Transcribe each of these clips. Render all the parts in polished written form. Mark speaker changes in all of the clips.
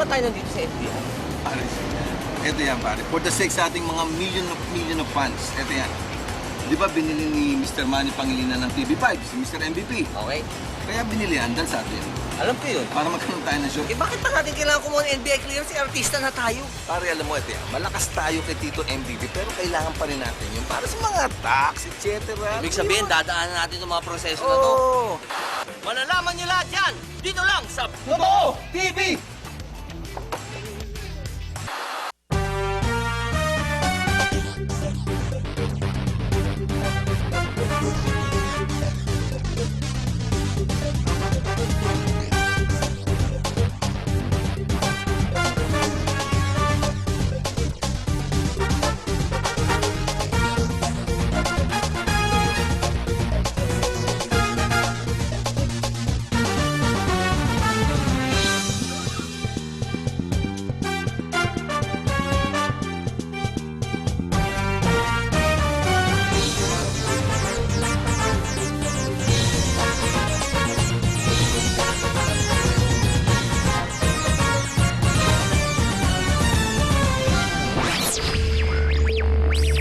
Speaker 1: tayo nandito sa NBI?
Speaker 2: Pare, ito yan pare. For the sake sa ating mga million of fans, ito yan. Di ba binili ni Mr. Manny Pangilinan ng TV5, si Mr. MVP?
Speaker 1: Okay.
Speaker 2: Kaya binili yan dahil sa atin.
Speaker 1: Alam ko yun.
Speaker 2: Para magkaroon tayo ng show.
Speaker 1: Eh bakit pa natin kailangan kumuha ng NBI clearance? Artista na tayo.
Speaker 2: Pare, alam mo ito yan. Malakas tayo kay Tito MVP, pero kailangan pa rin natin yun para sa mga tax, etc.
Speaker 1: Ibig sabihin, dadaanan natin yung mga proseso na to.
Speaker 2: Oo!
Speaker 1: Malalaman nyo lahat yan! Dito lang sa
Speaker 2: Totoo! TV!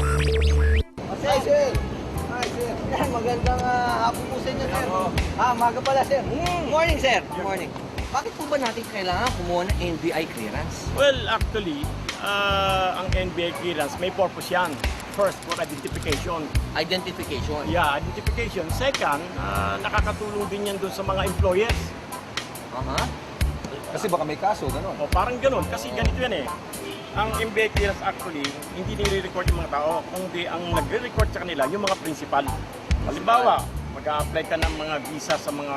Speaker 3: Hi, sir. Hi, sir. Yan, magandang hapon po sa inyo, sir. Maga pala, sir.
Speaker 1: Good morning, sir. Good morning. Bakit po ba natin kailangan kumuha ng NBI clearance?
Speaker 4: Well, actually, ang NBI clearance, may purpose yan. First, for identification.
Speaker 1: Identification.
Speaker 4: Yeah, identification. Second, nakakatulong din yan dun sa mga employers.
Speaker 1: Aha.
Speaker 2: Kasi baka may kaso, gano'n.
Speaker 4: O parang ganun, kasi ganito yan eh. Ang NBI clearance actually, hindi nire-record yung mga tao, kundi ang nagre-record sa kanila, yung mga principal. Halimbawa, mag-a-apply ka ng mga visa sa mga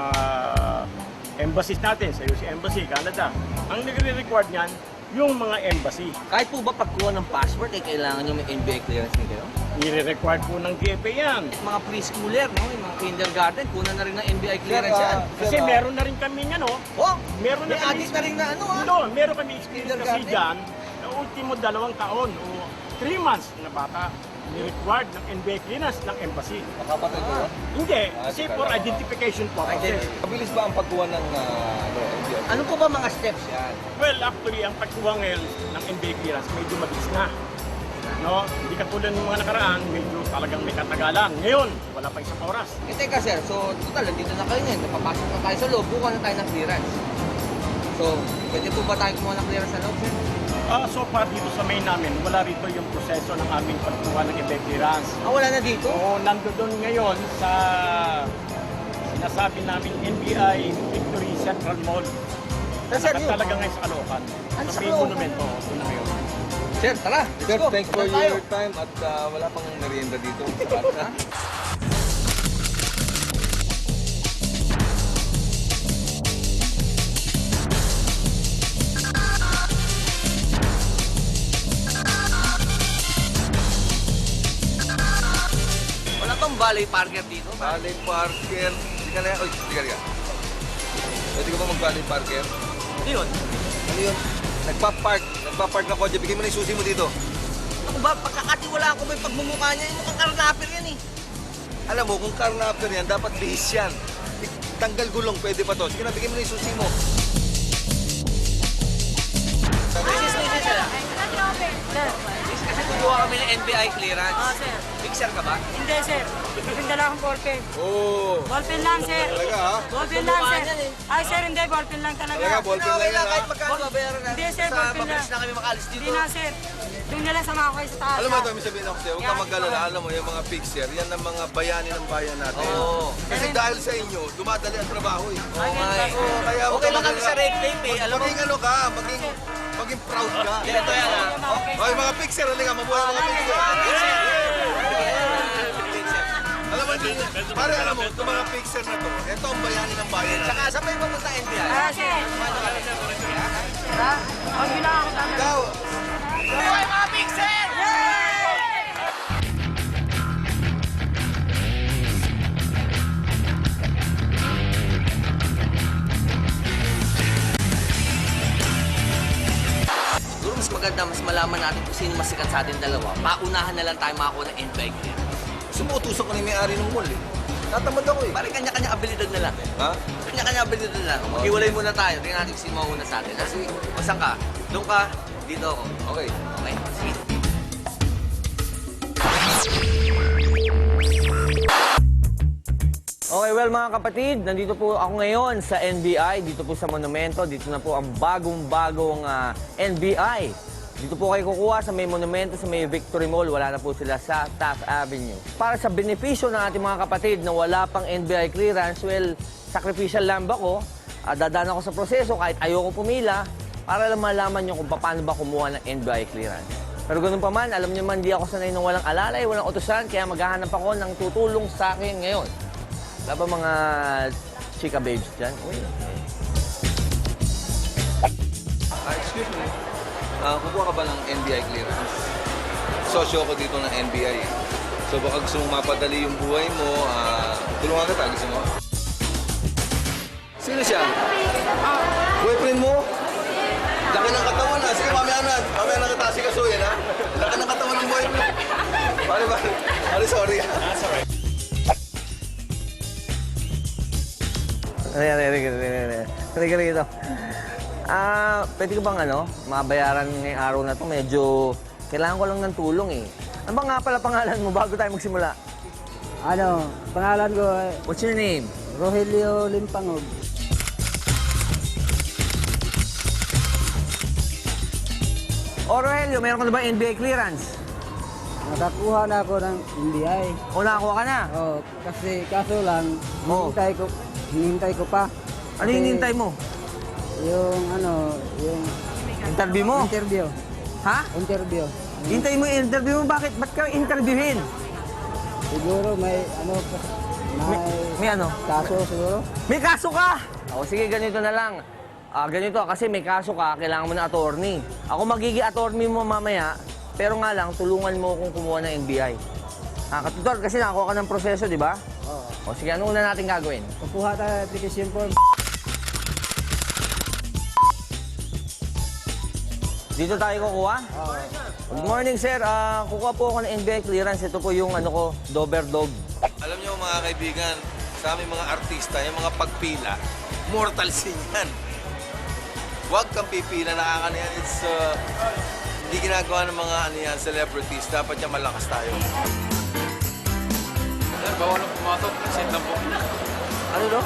Speaker 4: embassies natin, sa US Embassy, Canada. Ang nagre-record niyan, yung mga embassy.
Speaker 1: Kahit po ba pagkuha ng passport, eh, kailangan nyo may NBI clearance din kayo?
Speaker 4: Nire-record po ng DFA yan.
Speaker 1: Mga preschooler, no? Yung mga kindergarten, kunan na rin ng NBI clearance yan.
Speaker 4: Kasi meron na rin kami ano,
Speaker 1: Oh,
Speaker 4: meron
Speaker 1: may
Speaker 4: na kami
Speaker 1: adik na rin na ano, ha?
Speaker 4: No, meron kami experience kasi
Speaker 1: Kindergarten?
Speaker 4: dyan, na ultimo 2 taon o 3 months na bata, ni-required ng NBI clearance ng embassy.
Speaker 2: Makapatay ko yun?
Speaker 4: Hindi, kasi for identification purposes.
Speaker 2: Mabilis ba ang pagkuha ng NBI?
Speaker 1: Ano po ba mga steps yan?
Speaker 4: Well, actually, ang pagkuha ngayon ng NBI clearance medyo mabilis na. No, hindi katulad ng mga nakaraan, medyo talagang may katagalan. Ngayon, wala pa 1 oras.
Speaker 1: Eh, teka, sir. So, total, nandito na kayo ngayon. Napapasok na tayo sa loob. Buka na tayo ng clearance. So, pwede po ba tayo kumuha ng clearance sa loob, sir?
Speaker 4: So far dito sa main namin, wala rito yung proseso ng aming pagkuha ng NBI clearance.
Speaker 1: Ah, wala na dito?
Speaker 4: Oo, nandoon ngayon sa sinasabi namin NBI Victory Central Mall.
Speaker 1: Saan yun?
Speaker 4: Talaga ngayon sa Caloocan.
Speaker 1: Ano,
Speaker 4: Sa
Speaker 1: sa
Speaker 4: main
Speaker 1: Caloocan?
Speaker 4: monumento. Doon na ngayon.
Speaker 1: Sir, tara. Let's
Speaker 2: Sir,
Speaker 1: go.
Speaker 2: thanks for
Speaker 1: Saan tayo?
Speaker 2: your time at wala pang merienda dito sa kanila.
Speaker 1: Wala bang valet parker dito?
Speaker 2: Valet parker. Hindi ka na yan. Uy, hindi ka. Pwede ka ba mag-valet parker?
Speaker 1: Ano yun?
Speaker 2: Ano yun? Nagpa-park na kotse. Bigyan mo na yung susi mo dito.
Speaker 1: Ako ba, pagkakatiwalaan ko ba yung pagmumukha niya? Yung mukhang karnapper yan eh.
Speaker 2: Alam mo, kung carnapper yan, dapat bihis yan. Tanggal gulong, pwede pa to. Sige na, bigyan mo na yung susi mo.
Speaker 1: Misis, sir.
Speaker 5: Sir.
Speaker 1: Kasi kumuha kami ng NBI clearance.
Speaker 5: Sir.
Speaker 1: Fixer ka ba?
Speaker 5: Hindi, sir. Pindala akong ballpen.
Speaker 2: Oo.
Speaker 5: Ballpen lang, sir.
Speaker 2: Talaga, ha?
Speaker 5: Ballpen lang,
Speaker 1: Mukha
Speaker 5: sir.
Speaker 1: niyan eh.
Speaker 5: Ay, sir, hindi. Ballpen lang talaga.
Speaker 2: Talaga, ballpen lang yan, ha?
Speaker 1: Kahit magkano babayaran natin.
Speaker 5: Hindi, sir,
Speaker 1: Sa
Speaker 5: ballpen
Speaker 1: mabilis
Speaker 5: lang.
Speaker 1: na kami makalis dito.
Speaker 5: Hindi na, sir. Doon nila sa mga kayo sa taas.
Speaker 2: Alam mo ito, may sabihin ako sa'yo, huwag kang mag-alala. Alam mo, yung mga fixer, yan ang mga bayani ng bayan natin.
Speaker 1: Oo.
Speaker 2: Kasi dahil sa inyo, dumadali ang trabaho eh.
Speaker 1: Oo nga eh.
Speaker 2: Oo, kaya huwag
Speaker 1: Okay
Speaker 2: kang
Speaker 1: lang kami sa
Speaker 2: mag-alala.
Speaker 1: red tape eh. Alam mo,
Speaker 2: Maging ano ka, maging proud ka.
Speaker 1: ito yan ah.
Speaker 2: Okay, mga fixer, halika, mabuhay mga fixer. Alam mo, pare, alam mo, itong mga fixer na to, ito ang bayani ng bayan natin.
Speaker 1: Tsaka saan ba yung papunta NBI?
Speaker 5: Ah, sir. Ha? Huwag nila ako talaga.
Speaker 2: Ikaw,
Speaker 1: Buhay mga fixer! Siguro mas maganda, mas malaman natin kung sino masikat sa atin dalawa. Paunahan na lang tayo makakuha ng NBI clearance.
Speaker 2: gusto mo utusan ko na yung may-ari ng mall eh. Tatamad ako eh.
Speaker 1: Pare, kanya-kanya abilidad na lang.
Speaker 2: Ha?
Speaker 1: Kanya-kanya abilidad na lang. Maghiwalay muna tayo. Tingnan natin sino mauna sa atin. Kasi, saan ka? Doon ka. Dito ako.
Speaker 2: Okay.
Speaker 1: Okay, sige. Okay, well mga kapatid, nandito po ako ngayon sa NBI, dito po sa Monumento, dito na po ang bagong-bagong NBI. Dito po kayo kukuha sa may Monumento, sa may Victory Mall, wala na po sila sa Taft Avenue. Para sa benepisyo ng ating mga kapatid na wala pang NBI clearance, well, sacrificial lamb ako, dadaan ako sa proseso kahit ayoko pumila, para lang malaman nyo kung paano ba kumuha ng NBI clearance. Pero ganun pa man, alam nyo man, di ako sanay ng walang alalay, walang utusan, kaya maghahanap ako ng tutulong sa akin ngayon. Wala ba mga chika babes dyan? Uy.
Speaker 2: Excuse me. Kukuha ka ba ng NBI clearance? Sosyo ko dito ng NBI. So baka gusto mong mapadali yung buhay mo, tulungan ka gusto mo? Sino siya? Boyfriend mo? Laki ng katawan na. Sige, mamaya na kita asikasuhin ha. Laki ng katawan ng boyfriend. Pare, sorry. Sorry.
Speaker 1: Halika dito. Pwede ko bang mabayaran ngayong araw na to? Medyo kailangan ko lang ng tulong eh. Ano ba nga pala pangalan mo bago tayo magsimula?
Speaker 3: Pangalan ko,
Speaker 1: What's your name?
Speaker 3: Rogelio Limpangog.
Speaker 1: Rogelio, meron ka na ba NBI clearance?
Speaker 3: Nakakuha na ako ng NBI.
Speaker 1: O nakakuha ka na?
Speaker 3: Kasi kaso lang,
Speaker 1: Oo.
Speaker 3: hinihintay ko pa.
Speaker 1: Ano yung hinihintay mo?
Speaker 3: Yung
Speaker 1: Interview mo?
Speaker 3: interview.
Speaker 1: Ha?
Speaker 3: Interview.
Speaker 1: Hintay mo yung interview mo? Bakit? Ba't ka interviewin?
Speaker 3: Siguro may
Speaker 1: May ano?
Speaker 3: kaso siguro.
Speaker 1: May kaso ka! O sige, ganito na lang. Ganito, kasi may kaso ka, kailangan mo ng attorney. Ako magiging attorney mo mamaya, pero nga lang, tulungan mo akong kumuha ng NBI. Katutor, kasi nakakuha ka ng proseso, di ba?
Speaker 3: Oo.
Speaker 1: O sige, ano una natin gagawin?
Speaker 3: Kukuha tayo application form.
Speaker 1: Dito tayo kukuha?
Speaker 3: Oo.
Speaker 1: Good morning, sir. Kukuha po ako ng NBI clearance. Ito po yung Dober Dog.
Speaker 2: Alam niyo mga kaibigan, sa aming mga artista, yung mga pagpila, mortal sin yan. Huwag kang pipila, nakakaniyan. It's, hindi ginagawa ng mga celebrities. Dapat yan malakas tayo.
Speaker 5: Bawal na pumasok. Sit lang po.
Speaker 1: Ano, no?